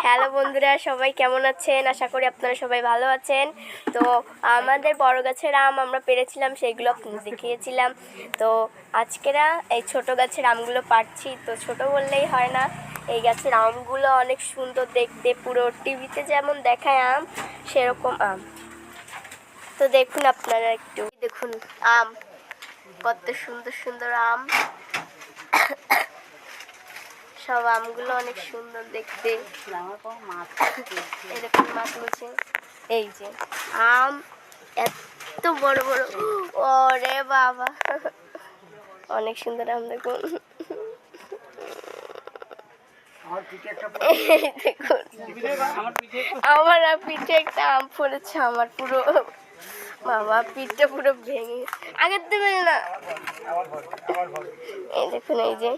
Hello বন্ধুরা, সবাই কেমন আছেন? আশা করি আপনারা সবাই ভালো আছেন। তো আমাদের বড় গাছের আম আমরা পেরেছিলাম, সেইগুলো আপনাদের দেখিয়েছিলাম। তো আজকেরা এই ছোট গাছের আমগুলো পাড়ছি। তো ছোট বললেই হয় না, এই গাছের আমগুলো অনেক সুন্দর দেখতে, পুরো টিভিতে যেমন দেখায় আম সেরকম আম। তো দেখুন আপনারা একটু দেখুন আম, কত সুন্দর সুন্দর আম। সব আমগুলো অনেক সুন্দর দেখতে। এরকম মাছ মুছে এই যে আম এত বড় বড়, ওরে বাবা অনেক সুন্দর আম দেখুন। দেখুন আমার পিঠে একটা আম পড়েছে, আমার পুরো বাবা পিঠটা পুরো ভেঙে আগের দেবেন না। এই দেখুন এই যে